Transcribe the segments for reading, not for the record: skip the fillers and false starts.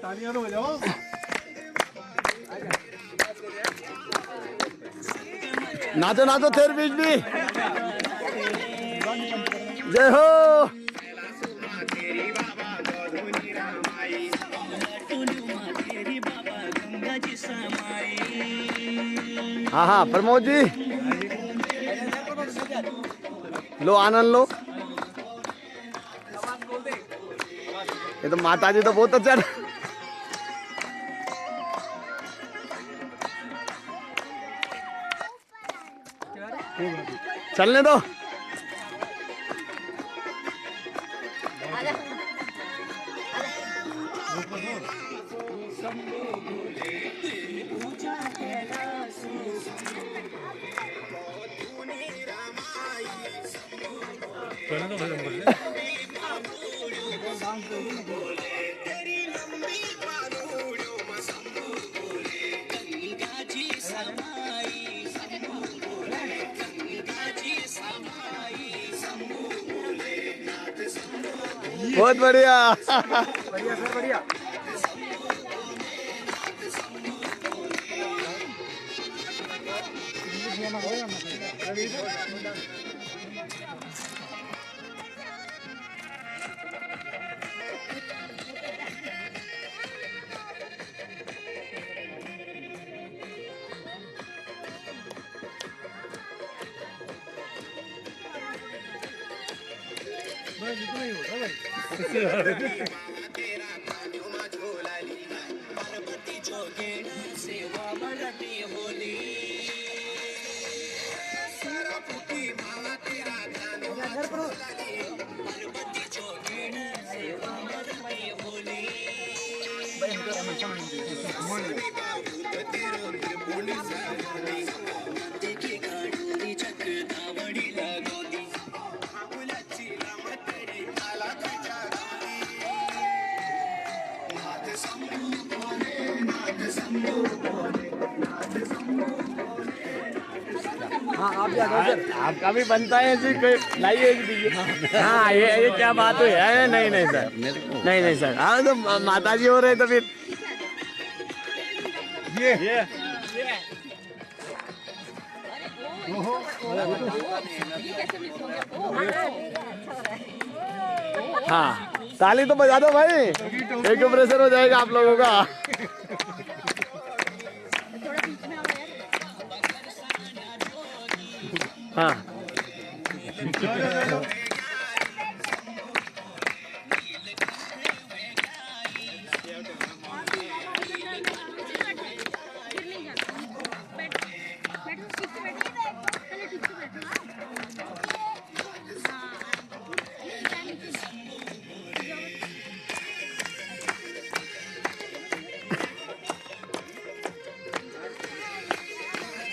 तालियां तो बजाओ। नाचो नाचो तेरे बीच भी। जय हो। हाँ हाँ प्रमोद जी लो आनंद लो। ये तो माता जी तो बहुत अच्छा चलने दो। बहुत बढ़िया। बढ़िया सर बढ़िया। बस इतना ही होता भाई। हाँ आप आपका भी बनता है जी कोई लाइए दीजिए। हाँ ये क्या बात हुई है। नहीं नहीं सर नहीं नहीं सर। हाँ तो माता जी हो रहे तो फिर ये हाँ ताली तो बजा दो भाई। एक प्रेशर हो जाएगा आप लोगों का। हाँ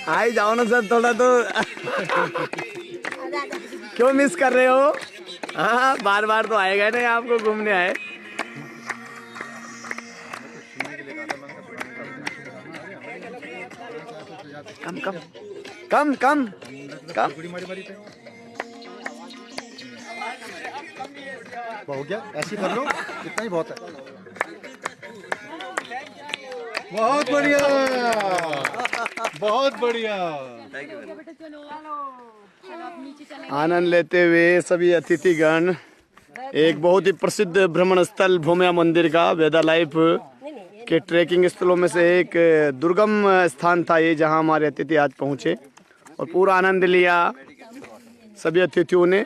आई जाओ ना सर थोड़ा तो। क्यों मिस कर रहे हो? हाँ बार बार तो आएगा नहीं आपको घूमने आए। कम कम कम कम कम हो गया ऐसे कर लो इतना ही बहुत है। बहुत बढ़िया बहुत बढ़िया। आनंद लेते हुए सभी अतिथिगण एक बहुत ही प्रसिद्ध भ्रमण स्थल भूमिया मंदिर का वेदा लाइफ के ट्रैकिंग स्थलों में से एक दुर्गम स्थान था ये, जहां हमारे अतिथि आज पहुंचे और पूरा आनंद लिया सभी अतिथियों ने।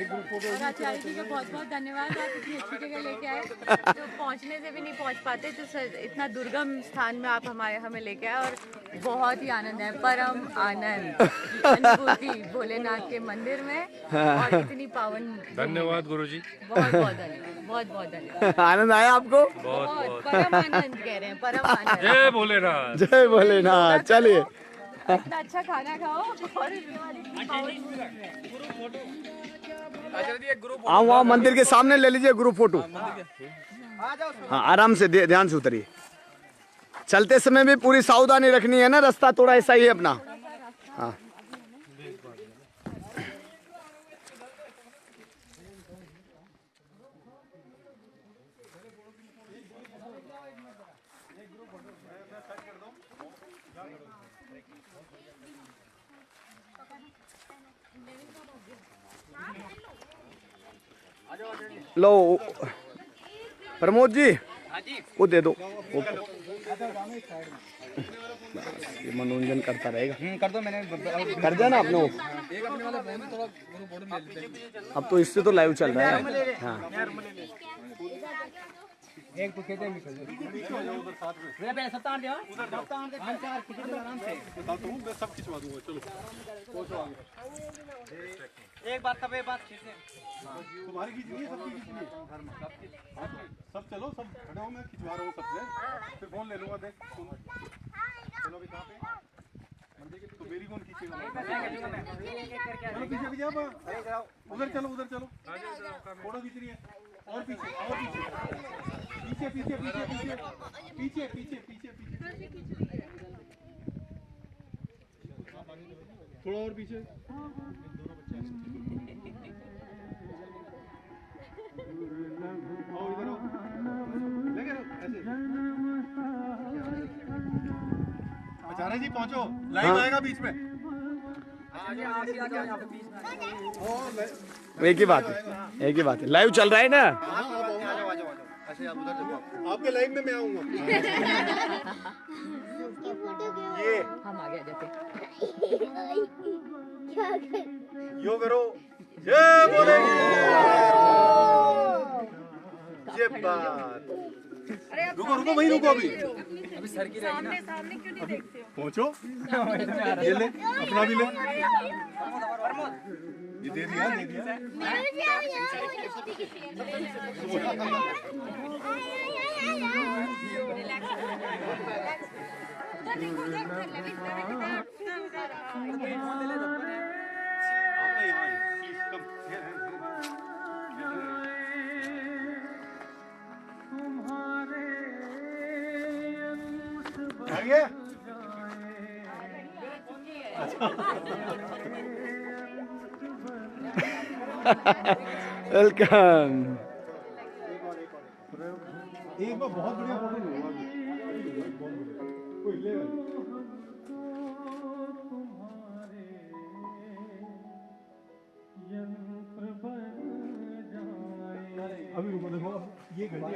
और आचार्य जी को बहुत बहुत धन्यवाद, आप इतनी अच्छी जगह लेके आए। तो पहुंचने से भी नहीं पहुंच पाते, तो इतना दुर्गम स्थान में आप हमें लेके आए और बहुत ही आनंद है, परम आनंद अनुभूति भोलेनाथ के मंदिर में और इतनी पावन। धन्यवाद गुरुजी, बहुत बहुत धन्यवाद, बहुत बहुत धन्यवाद। आनंद आया आपको? बहुत परम आनंद कह रहे हैं, परम आनंद। जय भोलेनाथ, जय भोलेनाथ। चलिए इतना अच्छा खाना खाओ और आओ वहाँ मंदिर के सामने ले लीजिए ग्रुप फोटो। हाँ आराम से ध्यान से उतरिए। चलते समय भी पूरी सावधानी रखनी है ना, रास्ता थोड़ा ऐसा ही है अपना। हाँ लो प्रमोद जी, वो दे दो। ये मनोरंजन करता रहेगा। कर दो, मैंने कर दिया ना आपने वो। अब तो इससे तो लाइव चल रहा है। हाँ एक तो खेते में चल जाओ। मेरा पे सब तार दिया, सब तार दे, हम चार खींच दे आराम से। बताता हूं, मैं सब खिंचवा दूंगा। चलो पहुंचो आगे। एक बात तब एक बात खींचने, तुम्हारी खींचनी है, सबकी खींचनी है। सब चलो, सब खड़े हो, मैं खिंचवा रहा हूं सबसे। फिर फोन ले लूंगा। देख सुन, चलो अभी कहां पे मंदिर के, तो मेरी कौन खींचेगा? चलो पीछे पीछे, उधर चलो, उधर चलो, फोटो खींच रही है। और पीछे, और पीछे, पीछे पीछे पीछे पीछे पीछे पीछे पीछे पीछे, थोड़ा और पीछे। आओ इधर आओ, लेके रहो ऐसे। आचार्य जी पहुंचो, लाइव आएगा बीच में। एक ही बात है, एक ही बात है। लाइव चल रहा है ना। आपके लाइव में मैं आऊंगा। ये हम आ गए जाते। यो करो, जय बोलेगी ये बात। रुको रुको, वहीं रुको अभी सर की सामने सामने क्यों नहीं देखते हो? पहुंचो, ये ले, अपना भी ले। ये दे दिया, दे दिया। वेलकम। एक बार बहुत बढ़िया फोटो लूंगा। कोई ले अभी रुको, देखो ये घंटी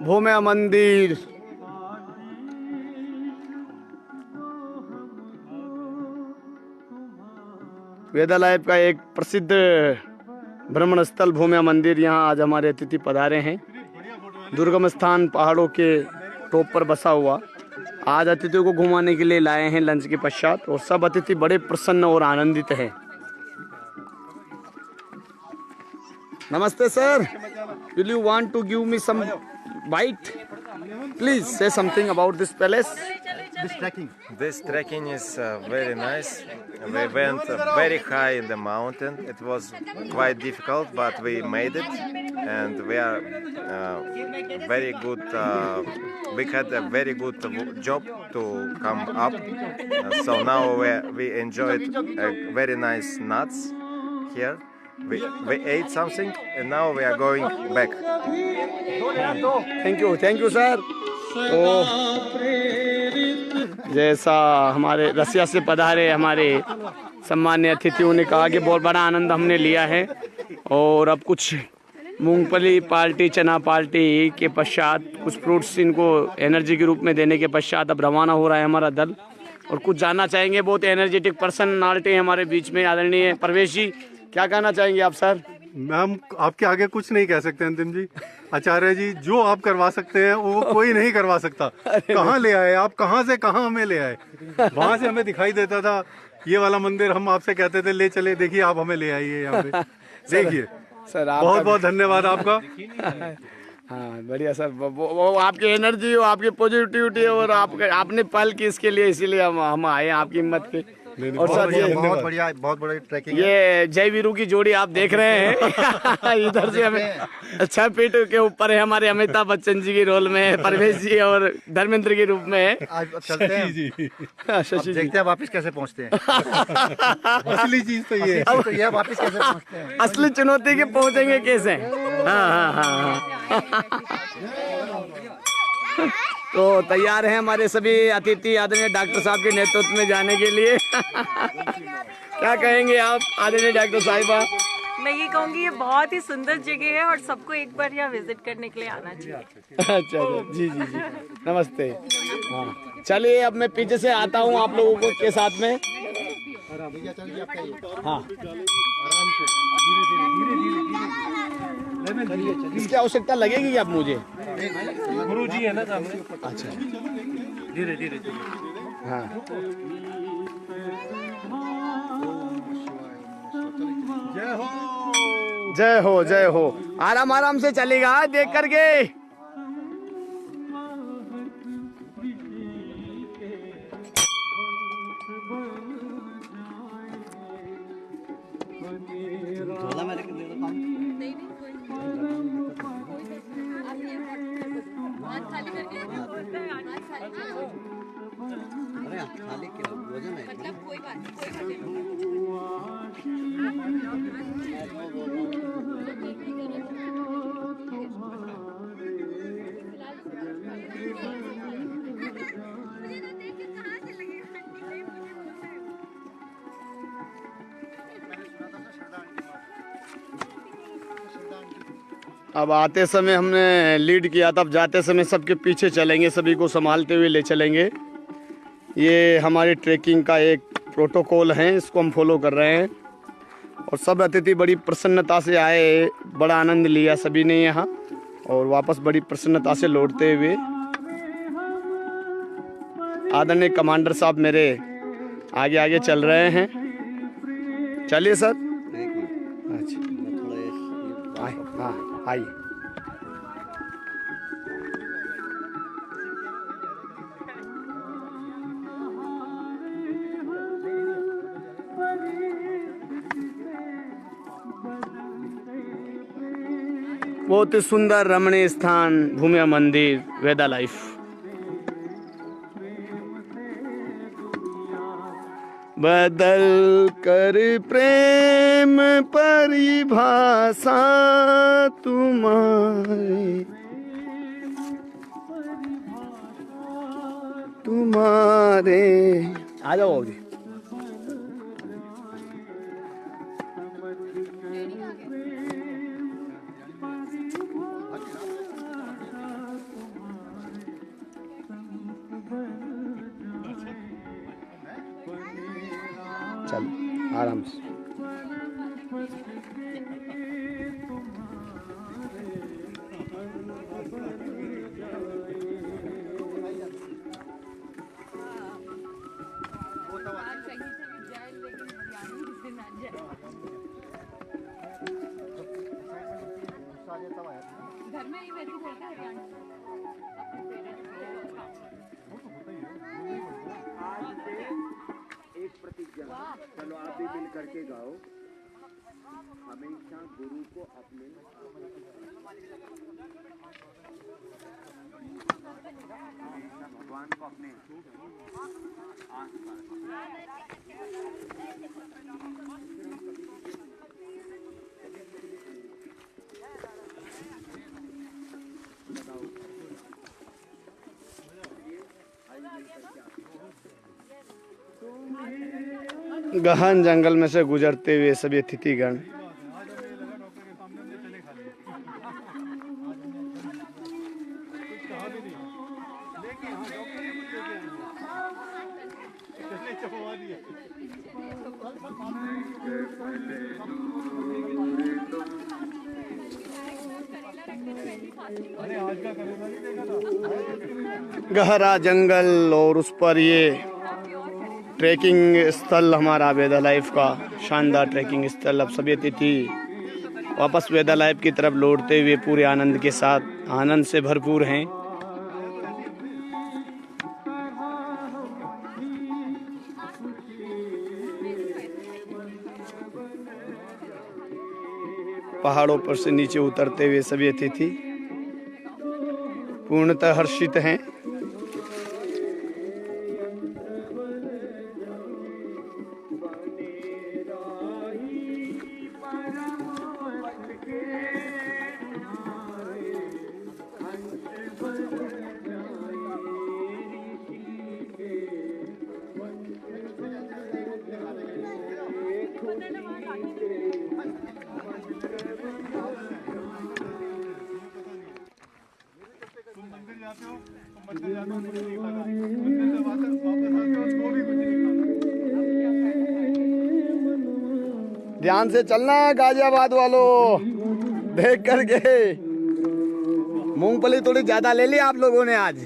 भूम्या मंदिर। वेदा लाइफ का एक प्रसिद्ध भ्रमण स्थल भूम्या मंदिर। यहाँ आज हमारे अतिथि पधारे हैं। दुर्गम स्थान पहाड़ों के टॉप पर बसा हुआ। आज अतिथियों को घुमाने के लिए लाए हैं लंच के पश्चात, और सब अतिथि बड़े प्रसन्न और आनंदित हैं। नमस्ते sir, will you want to give me some bite? Please say something about this palace. This trekking is very nice. We went very high in the mountain. It was quite difficult, but we made it, and we are very good. We had a very good job to come up. So now we enjoyed very nice nuts here. We ate something, and now we are going back. Thank you sir. तो जैसा हमारे रसिया से पधारे हमारे सम्मान्य अतिथियों ने कहा कि बहुत बड़ा आनंद हमने लिया है, और अब कुछ मूंगफली पार्टी, चना पार्टी के पश्चात कुछ फ्रूट्स इनको एनर्जी के रूप में देने के पश्चात अब रवाना हो रहा है हमारा दल। और कुछ जानना चाहेंगे, बहुत एनर्जेटिक पर्सनालिटी हमारे बीच में आदरणीय प्रवेश जी, क्या कहना चाहेंगे आप सर? मैम आपके आगे कुछ नहीं कह सकते अंतिम जी। आचार्य जी जो आप करवा सकते हैं वो कोई नहीं करवा सकता। कहाँ ले आए आप, कहाँ से कहाँ हमें ले आए? वहाँ से हमें दिखाई देता था ये वाला मंदिर, हम आपसे कहते थे ले चले, देखिए आप हमें ले आइए यहाँ पे। देखिए सर बहुत बहुत धन्यवाद आपका। हाँ बढ़िया सर, वो आपकी एनर्जी, वो आपकी पॉजिटिविटी, और आपने पहल की इसके लिए, इसीलिए हम आए आपकी हिम्मत पे। और साथ ये बहुत बढ़िया ट्रैकिंग। ये जय वीरू की जोड़ी आप देख रहे हैं। इधर से हमें 6 फीट के ऊपर है हमारे अमिताभ बच्चन जी के रोल में, परवेश जी और धर्मेंद्र के रूप में। आज चलते हैं शशि जी, देखते हैं वापस कैसे पहुंचते हैं। असली चीज तो ये अब तो ये वापस कैसे पहुंचते हैं। असली चुनौती के पहुंचेंगे कैसे। हाँ हाँ हाँ तो तैयार हैं हमारे सभी अतिथि आदरणीय डॉक्टर साहब के नेतृत्व में जाने के लिए। क्या कहेंगे आप आदरणीय डॉक्टर साहिबा? मैं ये कहूँगी ये बहुत ही सुंदर जगह है और सबको एक बार यहाँ विजिट करने के लिए आना चाहिए। अच्छा जी जी जी नमस्ते। हाँ चलिए अब मैं पीछे से आता हूँ आप लोगों को के साथ में। हाँ इसकी आवश्यकता लगेगी अब मुझे? गुरु जी है ना सामने। अच्छा धीरे धीरे हाँ जय हो जय हो। आराम आराम से चलेगा देख करके। अब आते समय हमने लीड किया था, अब जाते समय सबके पीछे चलेंगे, सभी को संभालते हुए ले चलेंगे। ये हमारी ट्रैकिंग का एक प्रोटोकॉल है, इसको हम फॉलो कर रहे हैं। और सब अतिथि बड़ी प्रसन्नता से आए, बड़ा आनंद लिया सभी ने यहाँ, और वापस बड़ी प्रसन्नता से लौटते हुए। आदरणीय कमांडर साहब मेरे आगे आगे चल रहे हैं। चलिए सर। अच्छा हाँ आइए। बहुत ही सुंदर रमणीय स्थान भूमिया मंदिर वेदा लाइफ। बदल कर प्रेम परिभाषा तुम्हारे आ जाओ जी। चल आराम से। घर में ही वैसे बोलते हैं हरियाणा। एक प्रतिज्ञा, चलो आप भी मिल करके गाओ। हमेशा गुरु को अपने भगवान को अपने गहन जंगल में से गुजरते हुए सभी अतिथिगण गहरा जंगल और उस पर ये ट्रैकिंग स्थल हमारा वेदा लाइफ का शानदार ट्रैकिंग स्थल। अब सभी अतिथि वापस वेदा लाइफ की तरफ लौटते हुए पूरे आनंद के साथ, आनंद से भरपूर हैं। पहाड़ों पर से नीचे उतरते हुए सभी अतिथि पूर्णतः हर्षित हैं। ध्यान से चलना गाजियाबाद वालों, देख करके। मूंगफली थोड़ी ज्यादा ले ली आप लोगों ने आज।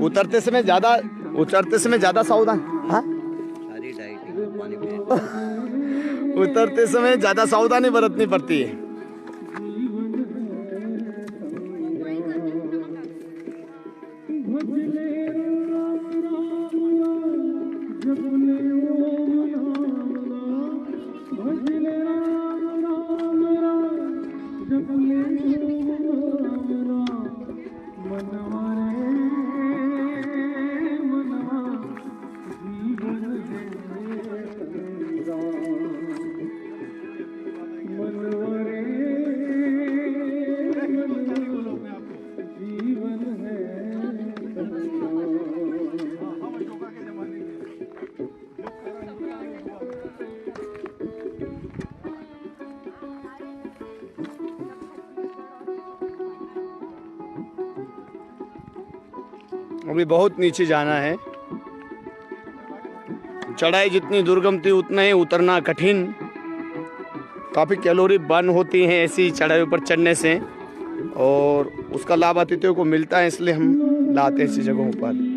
उतरते समय ज्यादा सावधान। हाँ? उतरते समय ज्यादा सावधानी बरतनी पड़ती है। अभी बहुत नीचे जाना है। चढ़ाई जितनी दुर्गम थी उतना ही उतरना कठिन। काफ़ी कैलोरी बर्न होती हैं ऐसी चढ़ाई पर चढ़ने से, और उसका लाभ अतिथियों को मिलता है, इसलिए हम लाते हैं ऐसी जगहों पर।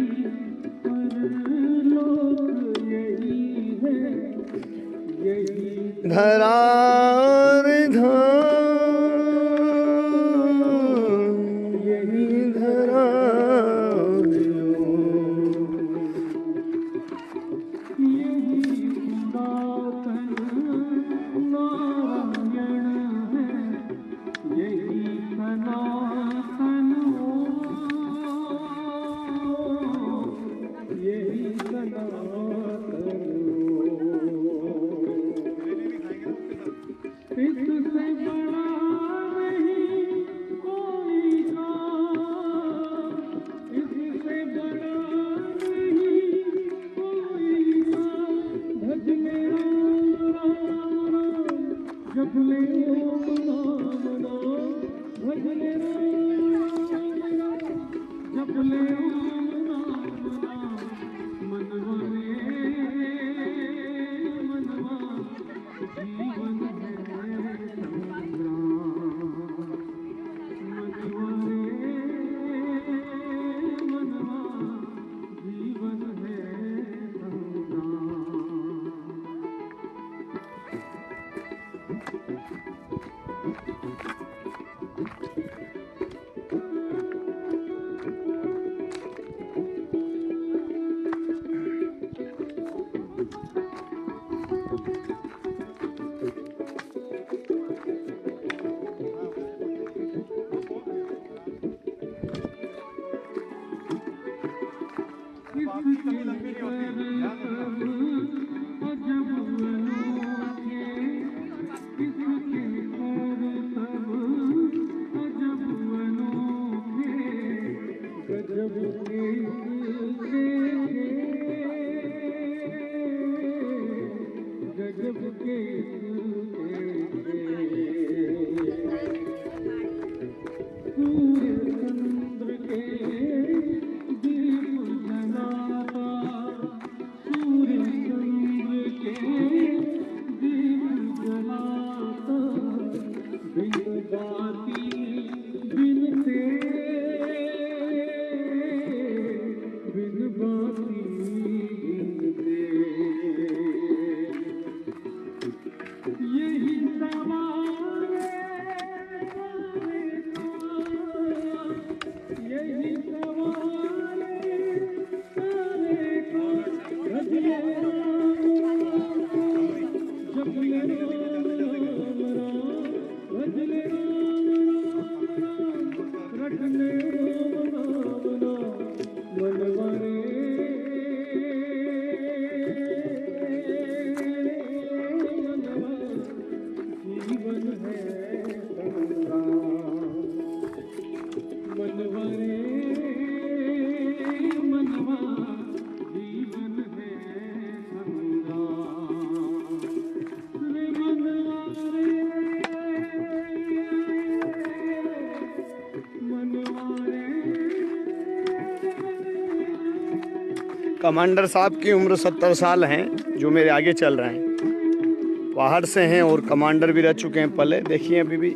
कमांडर साहब की उम्र 70 साल हैं, जो मेरे आगे चल रहे हैं। पहाड़ से हैं और कमांडर भी रह चुके हैं पहले। देखिए अभी भी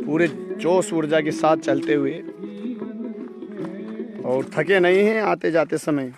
पूरे जोश ऊर्जा के साथ चलते हुए और थके नहीं हैं आते जाते समय।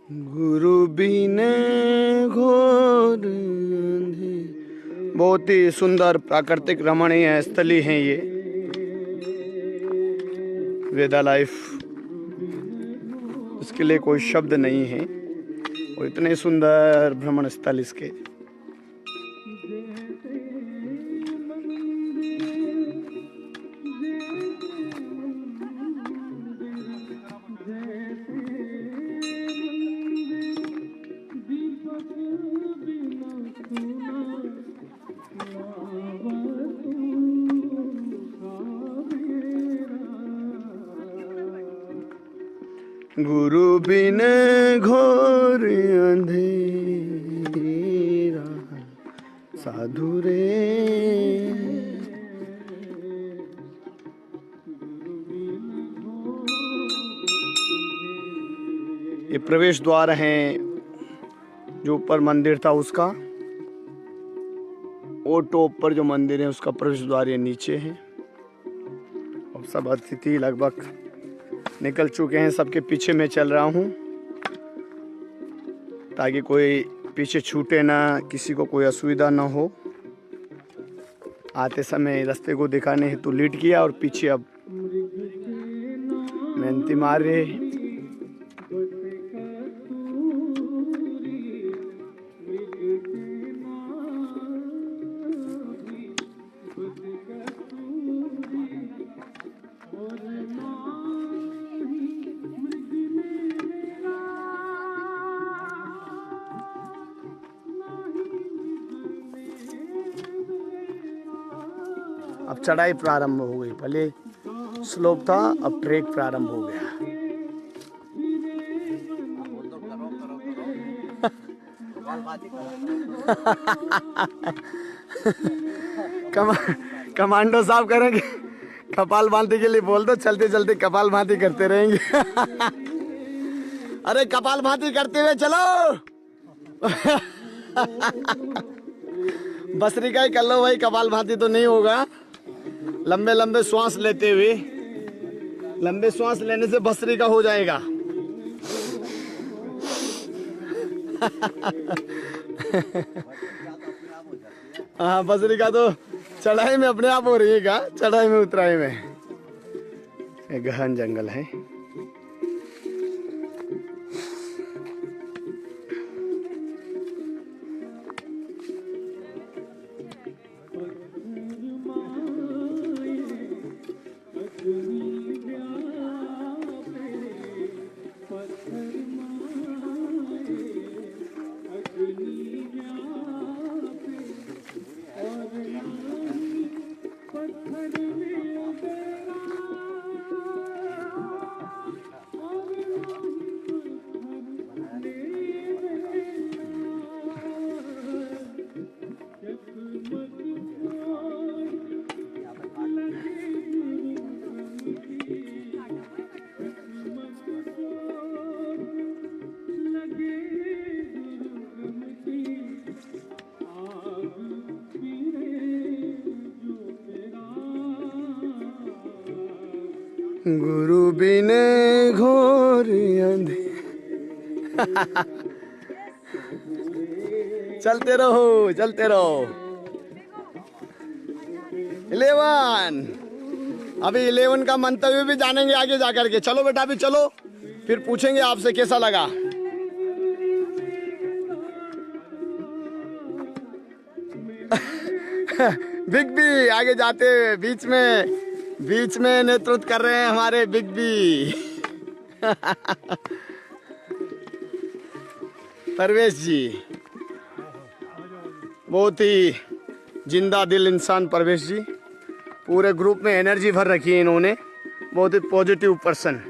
गुरु बिन घोर अंधेर। बहुत ही सुंदर प्राकृतिक रमणीय स्थली है ये वेदा लाइफ। इसके लिए कोई शब्द नहीं है और इतने सुंदर भ्रमण स्थल इसके। गुरु बिन घोर अंधेरा साधु रे। ये प्रवेश द्वार हैं, जो ऊपर मंदिर था उसका। और टॉप पर जो मंदिर है उसका प्रवेश द्वार ये नीचे है। और सब अतिथि लगभग निकल चुके हैं। सबके पीछे मैं चल रहा हूँ ताकि कोई पीछे छूटे ना, किसी को कोई असुविधा ना हो। आते समय रास्ते को दिखाने हेतु लीड किया और पीछे अब मेहनती मार रहे। अब चढ़ाई प्रारंभ हो गई। पहले स्लोप था, अब ट्रैक प्रारंभ हो गया। कमांडो साहब करेंगे कपाल भाती के लिए बोल दो, चलते चलते कपाल भाती करते रहेंगे। अरे कपाल भाती करते हुए चलो। बसरी का ही कर लो भाई, कपाल भाती तो नहीं होगा। लंबे लंबे श्वास लेते हुए, लंबे श्वास लेने से बसरी का हो जाएगा। हाँ, बसरी का तो चढ़ाई में अपने आप हो रही है, चढ़ाई में उतराई में। ये गहन जंगल है। गुरु बिन घोर अंधेरा। चलते रहो चलते रहो। 11 अभी 11 का मंतव्य भी जानेंगे आगे जाकर के। चलो बेटा अभी चलो, फिर पूछेंगे आपसे कैसा लगा। बिग बी आगे जाते हुए बीच में नेतृत्व कर रहे हैं हमारे बिग बी। परवेश जी बहुत ही जिंदा दिल इंसान परवेश जी, पूरे ग्रुप में एनर्जी भर रखी है इन्होंने, बहुत ही पॉजिटिव पर्सन।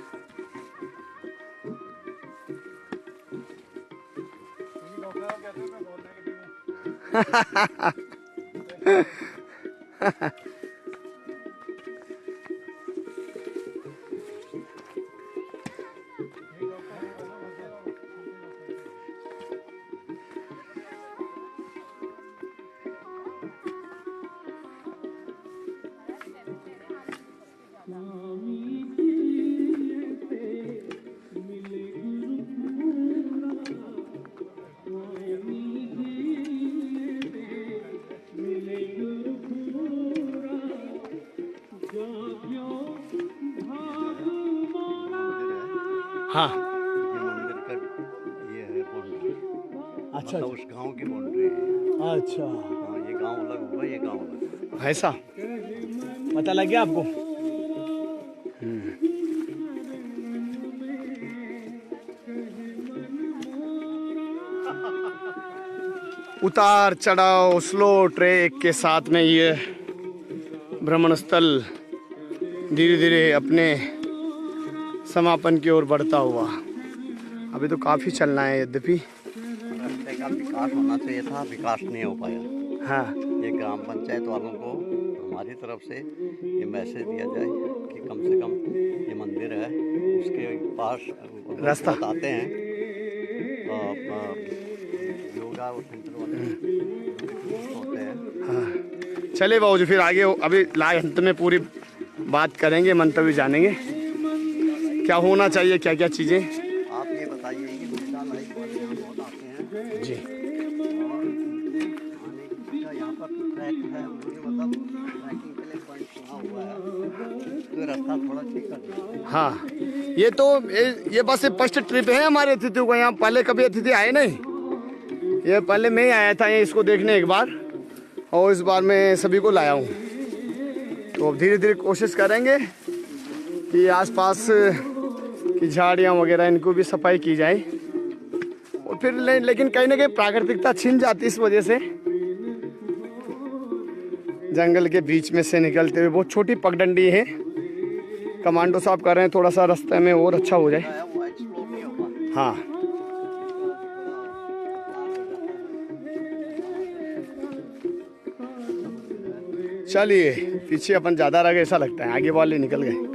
हाँ ये मंदिर का ये है बाउंड्री। अच्छा मतलब उस गांव की बाउंड्री है। अच्छा हाँ, ये गांव अलग हुआ, ये गांव अलग। ऐसा पता लग गया आपको? उतार चढ़ाव स्लो ट्रैक के साथ में ये भ्रमण स्थल धीरे धीरे अपने समापन की ओर बढ़ता हुआ। अभी तो काफ़ी चलना है यद्यपि। रास्ते का विकास होना चाहिए था, विकास नहीं हो पाया। हाँ ये ग्राम पंचायत वालों को हमारी तरफ से ये मैसेज दिया जाए कि कम से कम ये मंदिर है उसके पास रास्ता बताते हैं योगा और सेंटर वाले होते हैं। हाँ चले बाबू जी, फिर आगे अभी लास्ट अंत में पूरी बात करेंगे, मंतव्य जानेंगे क्या होना चाहिए, क्या क्या चीज़ें। आप ये बताइए कि महिला लाइफ वाले यहाँ बहुत आते हैं जी और यहाँ पर ट्रैक है, मुझे मतलब ट्रैकिंग के लिए पॉइंट चुना हुआ है, तो रास्ता थोड़ा ठीक कर दीजिए। हाँ ये तो ये बस फर्स्ट ट्रिप है हमारे अतिथियों का। यहाँ पहले कभी अतिथि आए नहीं, ये पहले मैं ही आया था ये इसको देखने एक बार, और इस बार मैं सभी को लाया हूँ। तो अब धीरे धीरे कोशिश करेंगे कि आसपास की झाड़ियाँ वगैरह इनको भी सफाई की जाए। और फिर लेकिन कहीं ना कहीं प्राकृतिकता छिन जाती इस वजह से। जंगल के बीच में से निकलते हुए बहुत छोटी पगडंडी है, कमांडो साहब कर रहे हैं थोड़ा सा रास्ते में और अच्छा हो जाए। वो एक्सप्लोर नहीं होगा। हाँ चलिए, पीछे अपन ज़्यादा रह गए ऐसा लगता है, आगे वाले निकल गए।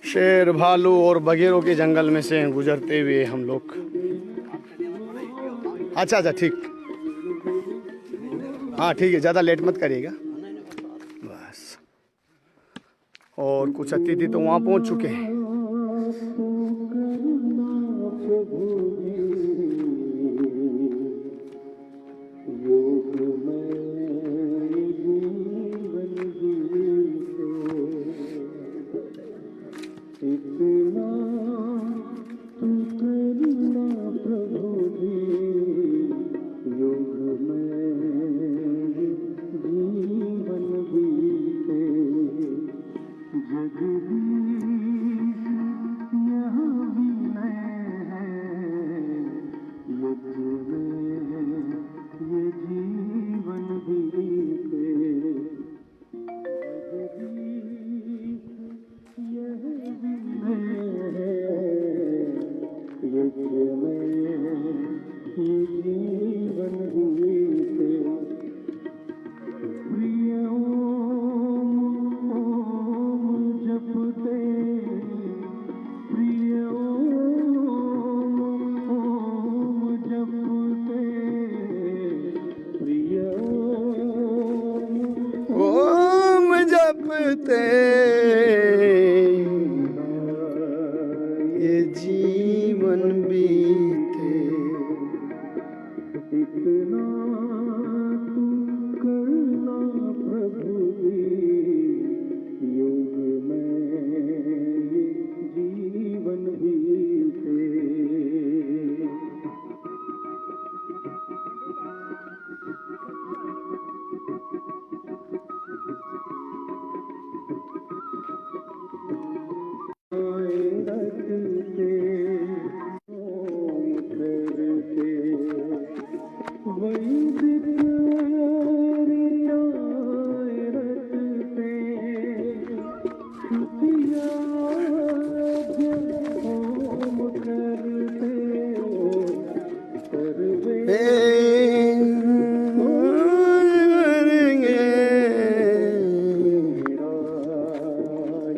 शेर भालू और बगेरों के जंगल में से गुजरते हुए हम लोग। अच्छा अच्छा ठीक, हाँ ठीक है, ज़्यादा लेट मत करिएगा बस। और कुछ अतिथि तो वहाँ पहुँच चुके हैं। ये जीवन बीते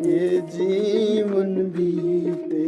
ये जीवन बीते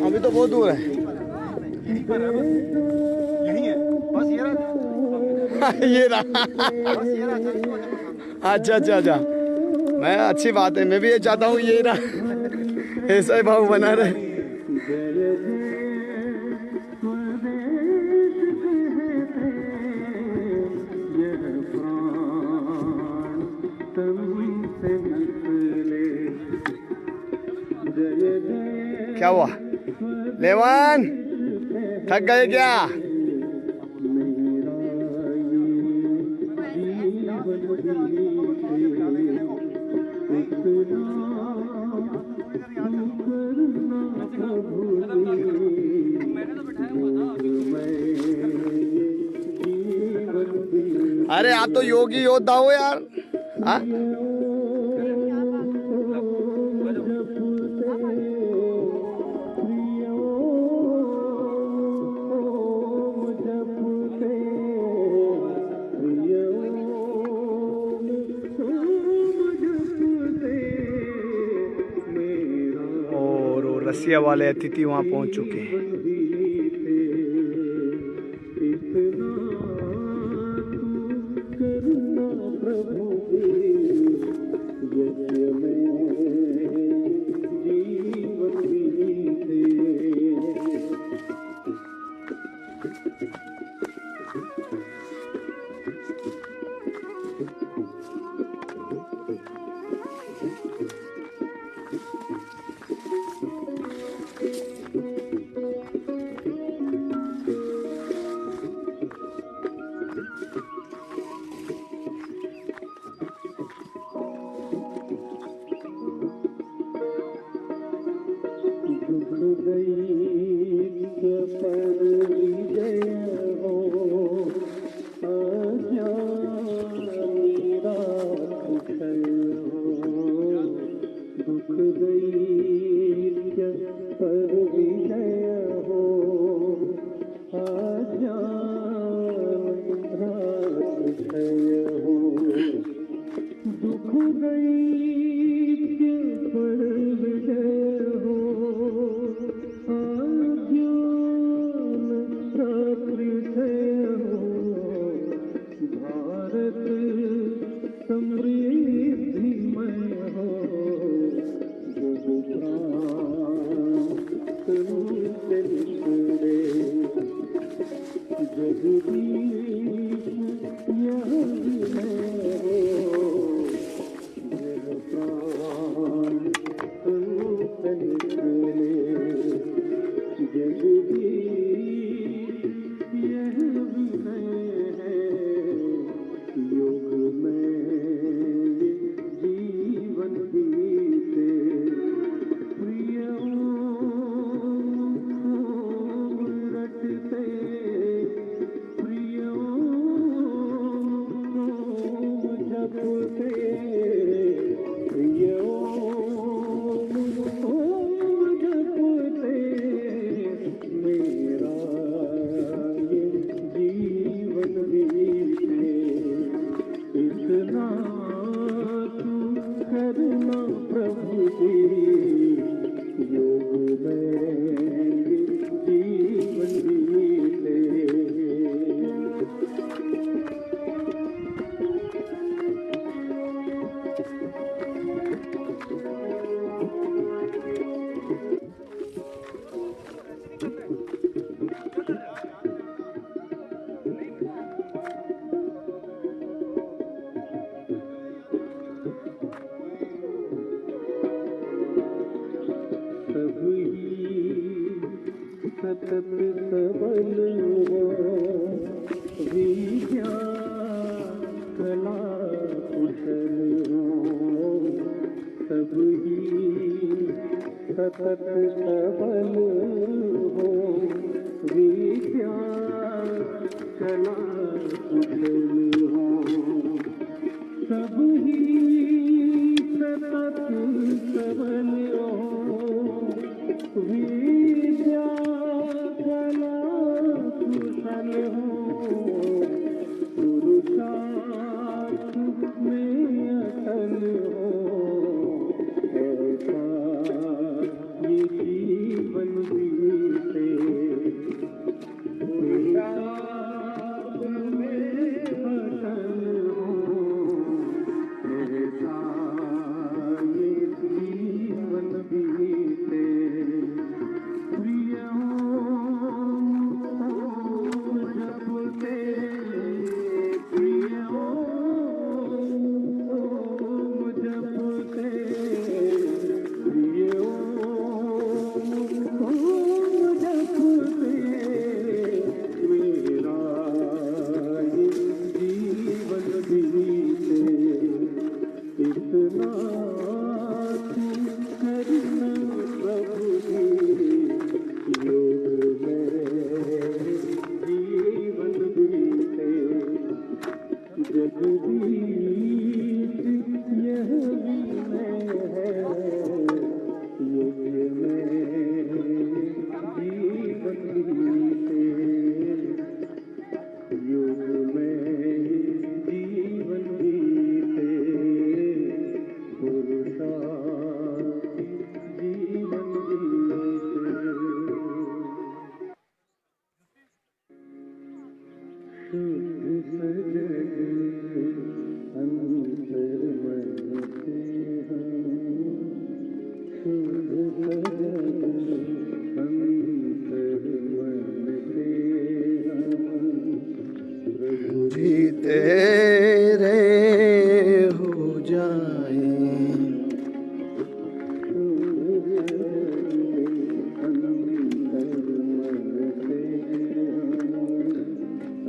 अभी तो बहुत दूर है। यही है बस ये रहा ये रहा। अच्छा अच्छा अच्छा, मैं अच्छी बात है, मैं भी ये चाहता हूँ ये रहा, ऐसा ही भाव बना रहे। क्या हुआ लेवन, थक गए क्या? अरे आप तो योगी योद्धा हो यार। हाँ रसिया वाले अतिथि वहाँ पहुँच चुके हैं।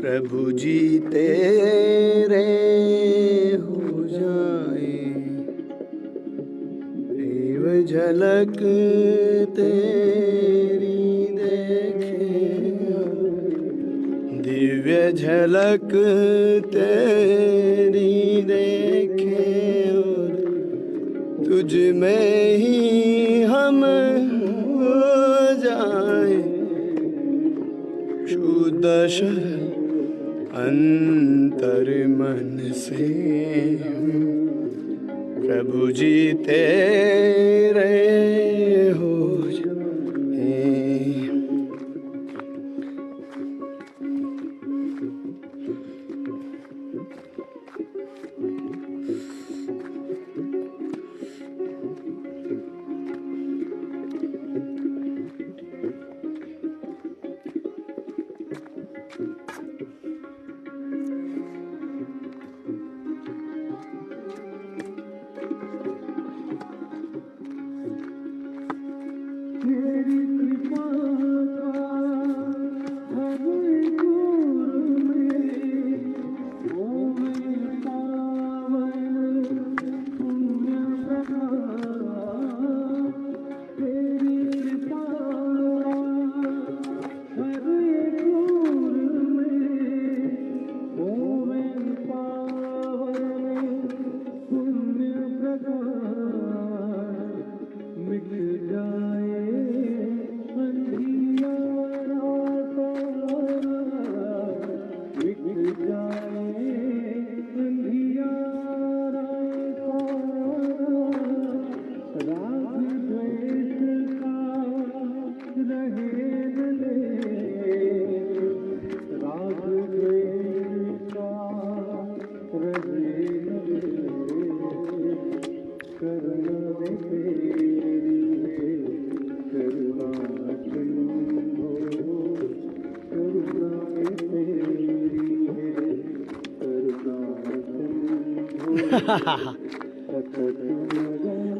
प्रभु जी तेरे हो जाए, देव झलक तेरी देखे, दिव्य झलक तेरी देखे, और तुझ में ही हम हो जाए शुद्ध अंतर मन से। प्रभु जी तेरे हो जाए।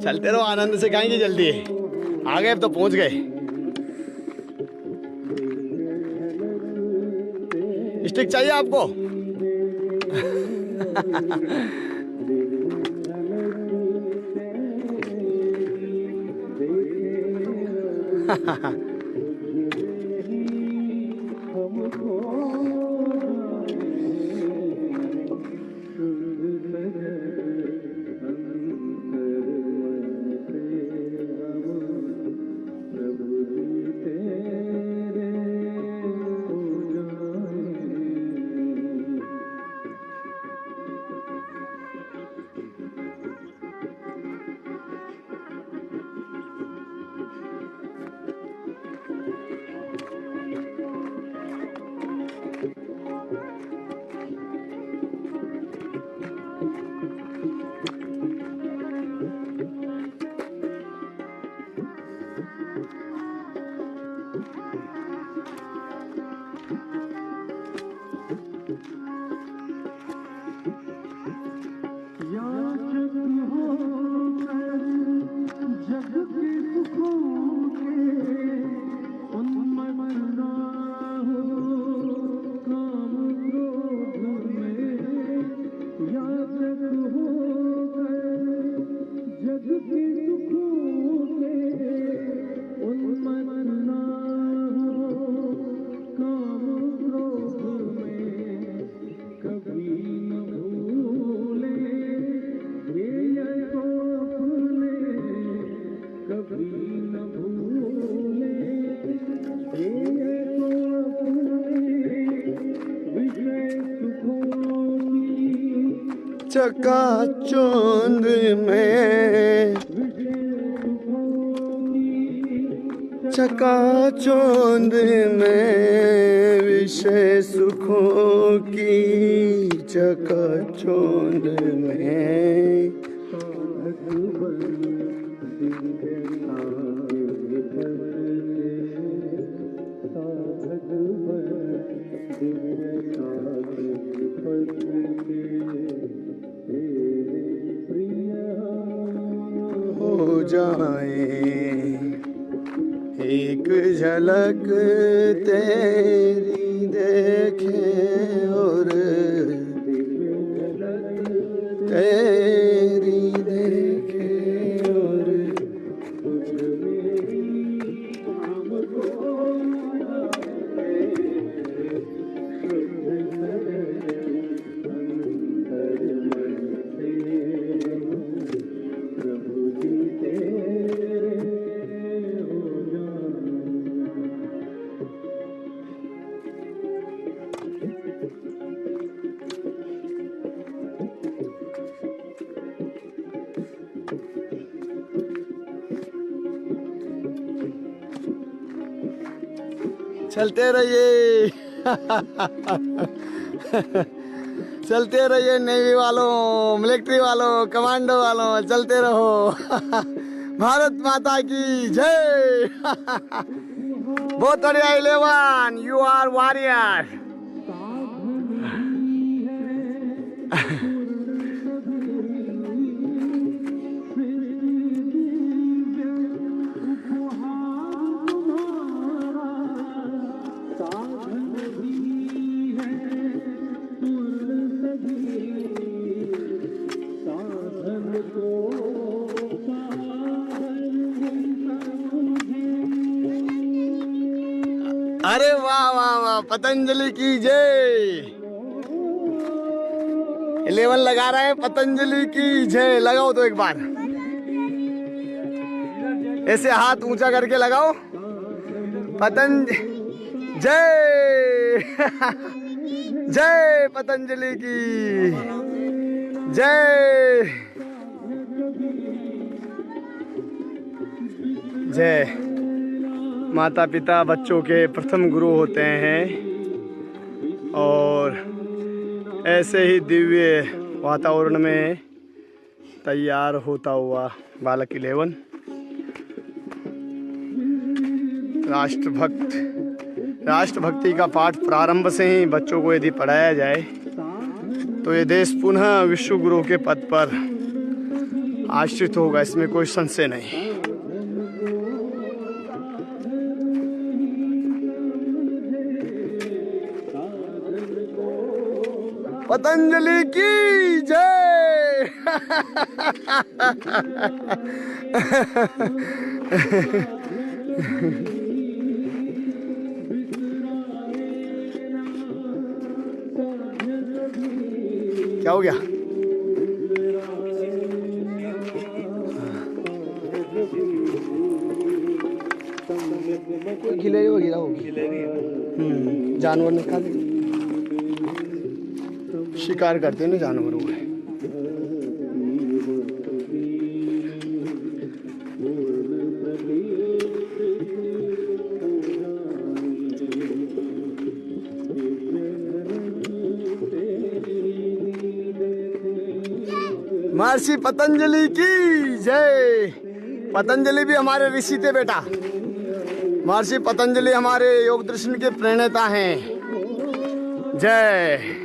चलते रहो, आनंद से खाएंगे जल्दी। आ गए, अब तो पहुंच गए। स्टिक चाहिए आपको? चकाचौंध में, चकाचौंध में विषय सुखों की, चकाचौंध में। हो जाए एक झलक तेरी देखे और तेरी देखे और चलते रहिए चलते रहिए नेवी वालों, मिलिट्री वालों, कमांडो वालों, चलते रहो। भारत माता की जय। बहुत बढ़िया 11, यू आर वॉरियर। अरे वाह वाह वाह, पतंजलि की जय। 11 लगा रहे हैं, पतंजलि की जय। लगाओ तो एक बार ऐसे हाथ ऊंचा करके लगाओ। जय जय पतंजलि की जय जय। माता पिता बच्चों के प्रथम गुरु होते हैं और ऐसे ही दिव्य वातावरण में तैयार होता हुआ बालक 11 राष्ट्रभक्ति का पाठ प्रारंभ से ही बच्चों को यदि पढ़ाया जाए तो ये देश पुनः विश्व गुरु के पद पर आश्रित होगा, इसमें कोई संशय नहीं। पतंजलि की जय। क्या हो गया? गिलहरी वगैरह होगी, जानवर ने खा लिया। शिकार करते हैं ना जानवरों को। महर्षि पतंजलि की जय। पतंजलि भी हमारे ऋषि थे बेटा। महर्षि पतंजलि हमारे योग दर्शन के प्रणेता हैं। जय।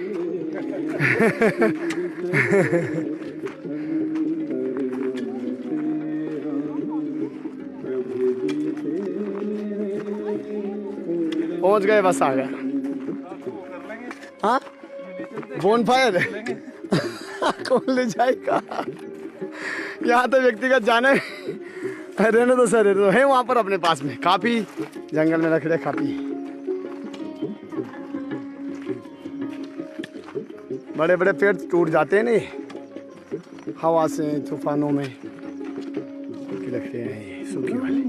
पहुंच गए, बस आ गए। हाँ, बोनफायर कौन ले जाएगा? यहाँ तो व्यक्तिगत जाने रहने दो सर, रहने दो। है वहाँ पर अपने पास में काफी जंगल में रख रहे काफी बड़े बड़े पेड़ टूट जाते हैं नहीं हवा से, तूफानों में रखे हैं ये सूखी वाली।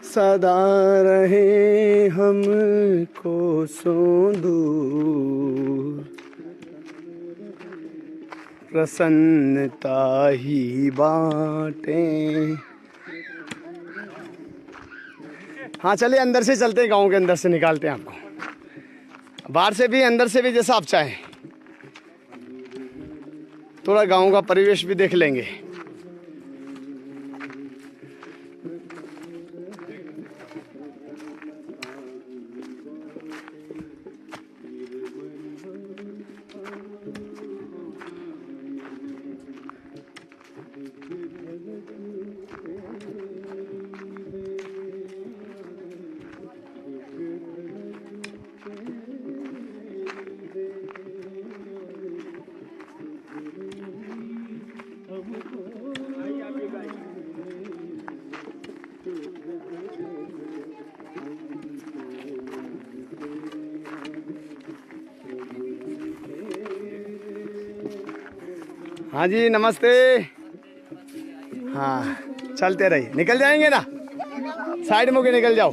सदा रहे हमको सो दूर, प्रसन्नता ही बांटे। हाँ चलिए, अंदर से चलते हैं, गांव के अंदर से निकालते हैं आपको। बाहर से भी अंदर से भी, जैसा आप चाहें। थोड़ा गांव का परिवेश भी देख लेंगे। हाँ जी नमस्ते। हाँ चलते रहिए, निकल जाएंगे ना, साइड में होके निकल जाओ।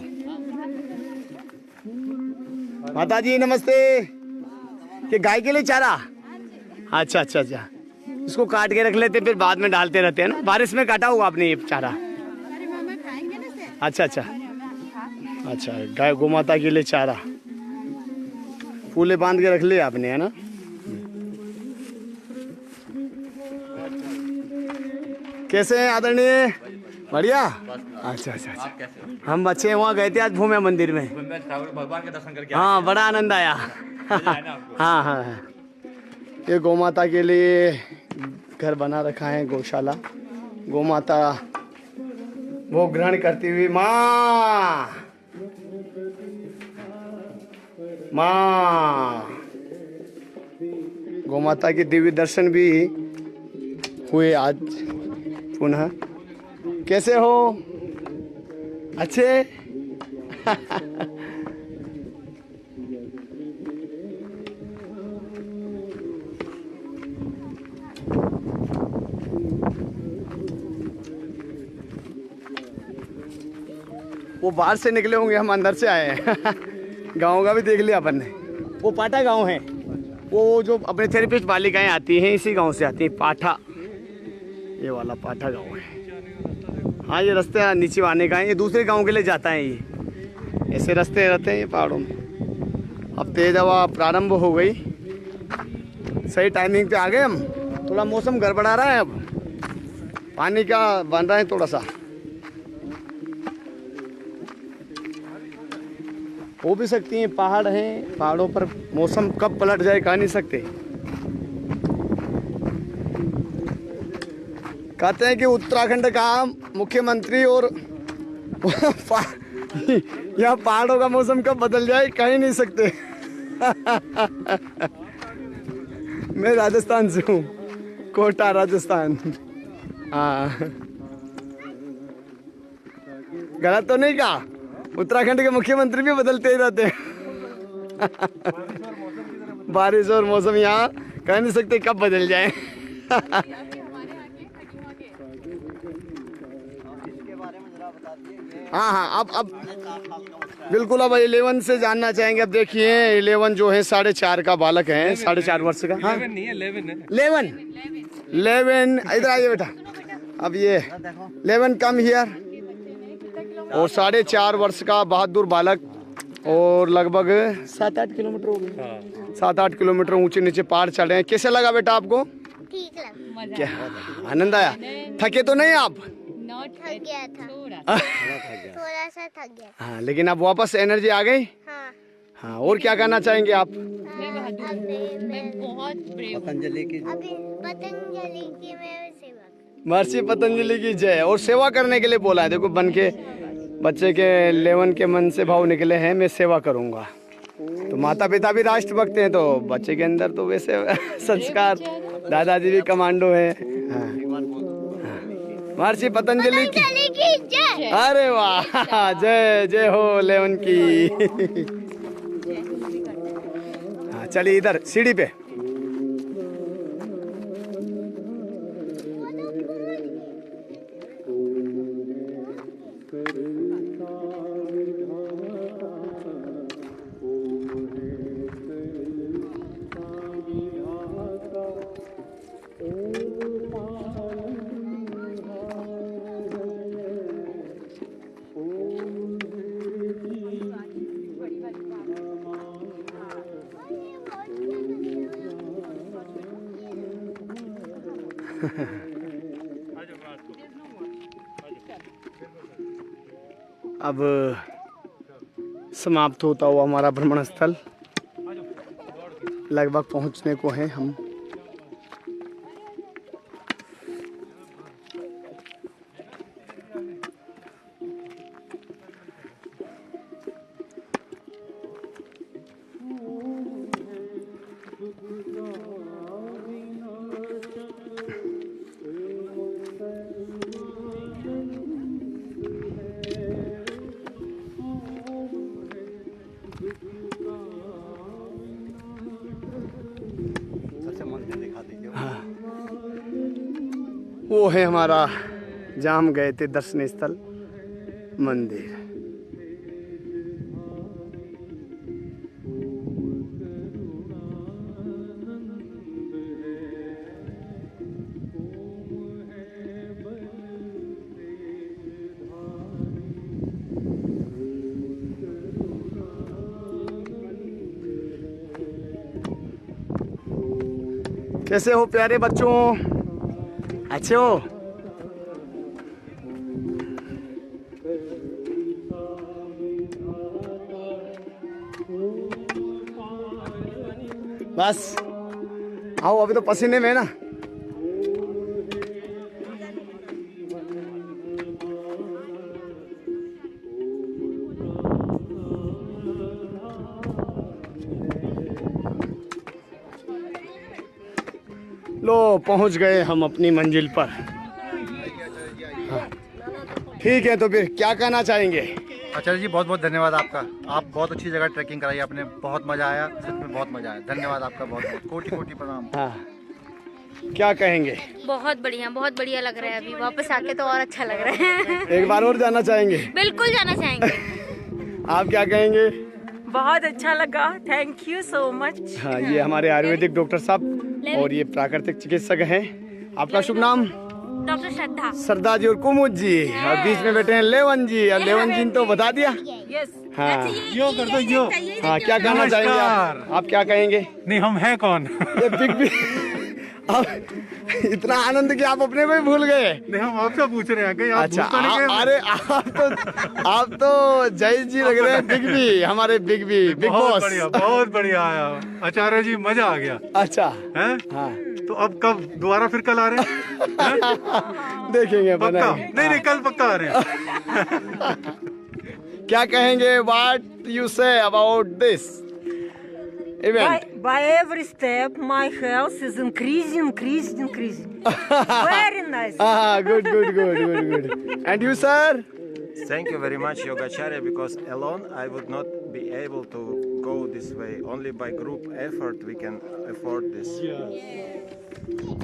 माता जी नमस्ते। कि गाय के लिए चारा? अच्छा अच्छा अच्छा, इसको काट के रख लेते, फिर बाद में डालते रहते हैं ना। बारिश में काटा होगा आपने ये चारा? अच्छा अच्छा अच्छा, गाय गौ माता के लिए चारा। फूले बांध के रख लिए आपने, है ना? कैसे हैं आदरणीय? बढ़िया। अच्छा अच्छा अच्छा, हम बच्चे वहाँ गए थे आज भूमिया मंदिर में, भगवान के दर्शन करके। हाँ बड़ा आनंद आया। हाँ हाँ, ये गौ माता के लिए घर बना रखा है, गौशाला। गौ माता वो ग्रहण करती हुई माँ गौ माता के दिव्य दर्शन भी हुए आज पुनः। कैसे हो? अच्छे? वो बाहर से निकले होंगे, हम अंदर से आए हैं। गाँव का भी देख लिया अपन ने। वो पाठा गांव है, वो जो अपने थेरेपिस्ट बालिकाएं आती हैं इसी गांव से आती हैं, पाठा। ये वाला पाठा गांव है। हाँ ये रास्ते नीचे आने का है, ये दूसरे गांव के लिए जाता है। ये ऐसे रास्ते रहते हैं ये पहाड़ों में। अब तेज हवा प्रारंभ हो गई, सही टाइमिंग पे आ गए हम। थोड़ा मौसम गड़बड़ा रहा है, अब पानी का बन रहा है थोड़ा सा। हो भी सकती हैं, पहाड़ हैं, पहाड़ों पर मौसम कब पलट जाए कह नहीं सकते। कहते हैं कि उत्तराखंड का मुख्यमंत्री और यहाँ पहाड़ों का मौसम कब बदल जाए कह ही नहीं सकते। मैं राजस्थान से हूँ, कोटा राजस्थान। हाँ गलत तो नहीं कहा? उत्तराखंड के मुख्यमंत्री भी बदलते ही रहते हैं। बारिश और मौसम यहाँ कह नहीं सकते कब बदल जाए। हाँ हाँ, अब बिल्कुल, अब 11 से जानना चाहेंगे। अब देखिए 11 जो है 4.5 का बालक है, 4.5 वर्ष का। हाँ 11 इधर आइए बेटा। अब ये 11 कम हियर, और 4.5 वर्ष का बहादुर बालक, और लगभग 7-8 किलोमीटर हो गए। 7-8 किलोमीटर ऊंचे नीचे पहाड़ चढ़े हैं। कैसे लगा बेटा आपको? ठीक लगा। क्या आनंद आया? थके तो नहीं आप? थक गया था, थोड़ा सा थक गया। हाँ, लेकिन अब वापस एनर्जी आ गई। हाँ हाँ, और क्या करना चाहेंगे आप? पतंजलि की मैं सेवा। महर्षि पतंजलि की जय। और सेवा करने के लिए बोला है, देखो बन के बच्चे के 11 के मन से भाव निकले हैं, मैं सेवा करूंगा। तो माता पिता भी राष्ट्रभक्त हैं, तो बच्चे के अंदर तो वैसे संस्कार। दादाजी भी कमांडो है। हाँ। महर्षि पतंजलि की जय। अरे वाह, जय जय हो 11 की। हाँ चलिए इधर सीढ़ी पे। अब समाप्त होता हुआ हमारा भ्रमण स्थल लगभग पहुंचने को है हम। वो है हमारा जहाँ हम गए थे दर्शनीय स्थल मंदिर। कैसे हो प्यारे बच्चों? अच्छे हो? बस आओ, अभी तो पसीने में है ना। लो पहुंच गए हम अपनी मंजिल पर। हाँ। ठीक है, तो फिर क्या कहना चाहेंगे? आचार्य जी बहुत बहुत धन्यवाद आपका। आप बहुत अच्छी जगह ट्रैकिंग कराई आपने, बहुत मजा आया, सच में बहुत मजा आया। धन्यवाद आपका, बहुत बहुत कोटि कोटि प्रणाम। हाँ, क्या कहेंगे? बहुत बढ़िया लग रहा है। अभी वापस आके तो और अच्छा लग रहा है। एक बार और जाना चाहेंगे? बिल्कुल जाना चाहेंगे। आप क्या कहेंगे? बहुत अच्छा लगा, थैंक यू सो मच। हाँ, ये हमारे आयुर्वेदिक डॉक्टर साहब और ये प्राकृतिक चिकित्सक हैं। आपका शुभ नाम? डॉक्टर श्रद्धा। श्रद्धा जी और कुमुद जी, और बीच में बैठे हैं लेवन जी। और लेवन जी ने तो बता दिया। हाँ, यो कर दो यो। हाँ, क्या कहना चाहेंगे आप क्या कहेंगे? नहीं, हम हैं कौन? ये बिग बी। अब इतना आनंद कि आप अपने को ही भूल गए। नहीं, हम आपसे पूछ रहे हैं कहीं आप अच्छा, भूल तो नहीं गए? अरे आप तो जय जी लग रहे हैं। बिग बी, हमारे बिग बी, बिग बॉस। बहुत बढ़िया आया आचार्य जी, मजा आ गया। अच्छा हैं? हाँ, तो अब कब दोबारा फिर कल आ रहे हैं? देखेंगे पक्का? बनाएंगे। नहीं, कल पक्का आ रहे हैं। क्या कहेंगे? What you say about this event? By every step, my health is increasing. Very nice. Good. And you, sir? Thank you very much, Yogacharya, because alone I would not be able to go this way. Only by group effort we can afford this.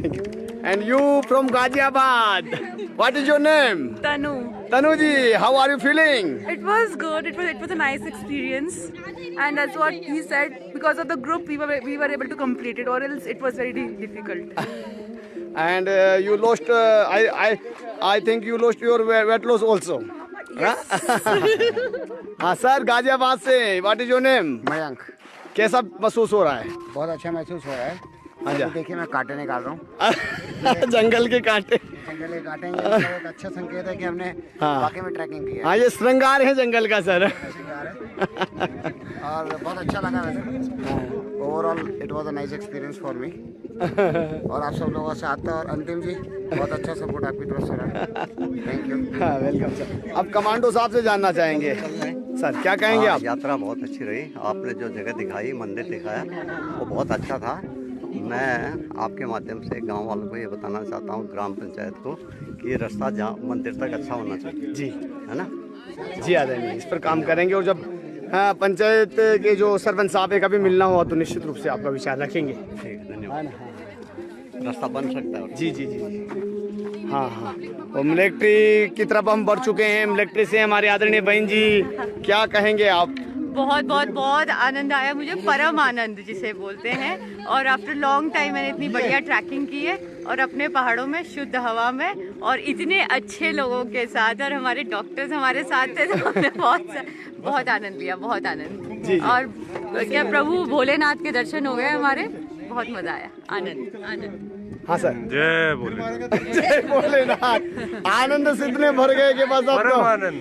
Thank you. And you from Ghaziabad? What is your name? Tanu. Tanu ji, how are you feeling? It was good. It was a nice experience, and that's what he said. Because of the group, we were able to complete it, or else it was very difficult. And you lost. I think you lost your weight loss also. Yes. हाँ sir, Ghaziabad से। What is your name? Mayank. कैसा महसूस हो रहा है? बहुत अच्छा महसूस हो रहा है। अच्छा, देखिए मैं कांटे निकाल रहा हूँ। जंगल के कांटे। जंगल के कांटे, ये एक अच्छा संकेत है कि हमने वाकई में ट्रैकिंग की है। हाँ, ये श्रृंगार है जंगल का सर। और बहुत अच्छा लगा वैसे। Overall it was a nice experience for me. और आप सब लोगों के साथ, और अंतिम जी बहुत अच्छा सपोर्ट आपकी तरफ से रहा। Thank you. हाँ, वेलकम सर। अब कमांडो साहब से जानना चाहेंगे सर, क्या कहेंगे आप? यात्रा बहुत अच्छी रही। आपने जो जगह दिखाई, मंदिर दिखाया, वो बहुत अच्छा था। मैं आपके माध्यम से गांव वालों को ये बताना चाहता हूँ, ग्राम पंचायत को, कि ये रास्ता जहाँ मंदिर तक अच्छा होना चाहिए। जी, है ना? जी आदरणीय, इस पर काम करेंगे। और जब पंचायत के जो सरपंच साहब है कभी मिलना हुआ तो निश्चित रूप से आपका विचार रखेंगे। ठीक है, धन्यवाद। रास्ता बन सकता है। जी। हाँ। और मिलिट्री की तरफ हम बढ़ चुके हैं। मिलिट्री से हमारे आदरणीय बहन जी, क्या कहेंगे आप? बहुत आनंद आया मुझे, परम आनंद जिसे बोलते हैं। और आफ्टर लॉन्ग टाइम मैंने इतनी बढ़िया ट्रैकिंग की है, और अपने पहाड़ों में, शुद्ध हवा में, और इतने अच्छे लोगों के साथ, और हमारे डॉक्टर्स हमारे साथ थे, तो हमने बहुत आनंद लिया, बहुत आनंद। जी। और क्या प्रभु भोलेनाथ के दर्शन हो गए हमारे, बहुत मजा आया, आनंद। हाँ सर, जय भोलेनाथ। जय भोलेनाथ। आनंद से इतने भर गए कि बस परमानंद।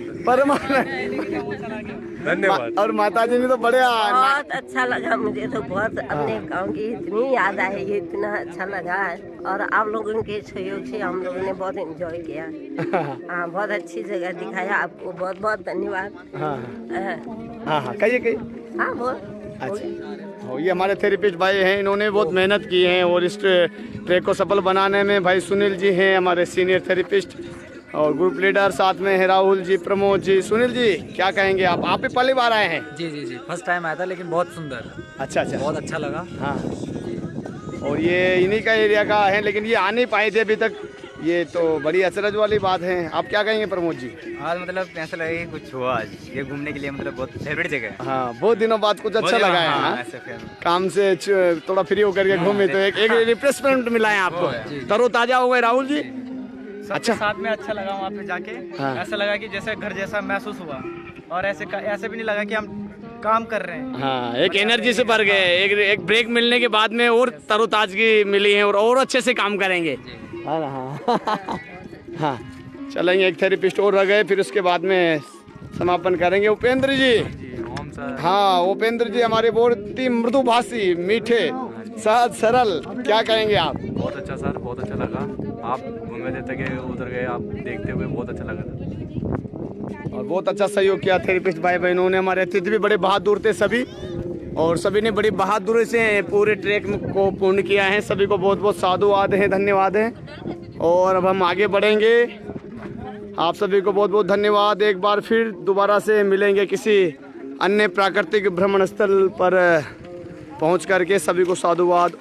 धन्यवाद। और माता जी ने तो बड़े बहुत अच्छा लगा मुझे, तो बहुत अपने गांव की इतनी याद आएगी, इतना अच्छा लगा है। और आप लोगों के सहयोग से हम लोगों ने बहुत एंजॉय किया। हाँ, बहुत अच्छी जगह दिखाया। आपको बहुत बहुत धन्यवाद। हाँ, कहिए। हाँ, बहुत अच्छा। ये हमारे थेरेपिस्ट भाई हैं, इन्होंने बहुत मेहनत की है, और इस ट्रैक को सफल बनाने में भाई सुनील जी हैं हमारे सीनियर थेरेपिस्ट, और ग्रुप लीडर साथ में है राहुल जी, प्रमोद जी। सुनील जी, क्या कहेंगे आप? आप भी पहली बार आए हैं? जी, फर्स्ट टाइम आया था, लेकिन बहुत सुंदर। अच्छा, बहुत अच्छा लगा। हाँ, और ये इन्हीं का एरिया का है, लेकिन ये आ नहीं पाए थे अभी तक। ये तो बड़ी अचरज वाली बात है। आप क्या कहेंगे प्रमोद जी? आज मतलब ऐसा लगा कि कुछ हुआ, आज ये घूमने के लिए मतलब बहुत फेवरेट जगह है। हाँ, बहुत दिनों बाद कुछ अच्छा लगा है। हाँ, काम से थोड़ा फ्री होकर के घूमे तो एक रिफ्रेशमेंट मिला है आपको, तरोताजा हो गए। राहुल जी, अच्छा, साथ में अच्छा लगा वहाँ पे जाके। ऐसा लगा कि जैसे घर जैसा महसूस हुआ, और ऐसे भी नहीं लगा कि हम काम कर रहे हैं। हाँ, एक एनर्जी से भर गए, एक ब्रेक मिलने के बाद में और तरोताजगी मिली है और अच्छे से काम करेंगे। हाँ ना, हाँ हाँ चलेंगे, एक थेरेपिस्ट और रह गए, फिर उसके बाद में समापन करेंगे। उपेंद्र जी, हाँ उपेंद्र जी हमारे बहुत ही मृदुभाषी, मीठे, सहज सरल, क्या कहेंगे आप? बहुत अच्छा सर, बहुत अच्छा लगा। आप घूमे देते गए, उधर गए, आप देखते हुए बहुत अच्छा लगा था। और बहुत अच्छा सहयोग किया थेरेपिस्ट भाई बहनों ने। हमारे अतिथि भी बड़े बहादुर थे सभी, और सभी ने बड़ी बहादुरी से पूरे ट्रैक को पूर्ण किया है। सभी को बहुत बहुत साधुवाद है, धन्यवाद है। और अब हम आगे बढ़ेंगे। आप सभी को बहुत बहुत धन्यवाद। एक बार फिर दोबारा से मिलेंगे किसी अन्य प्राकृतिक भ्रमण स्थल पर पहुंच करके। सभी को साधुवाद।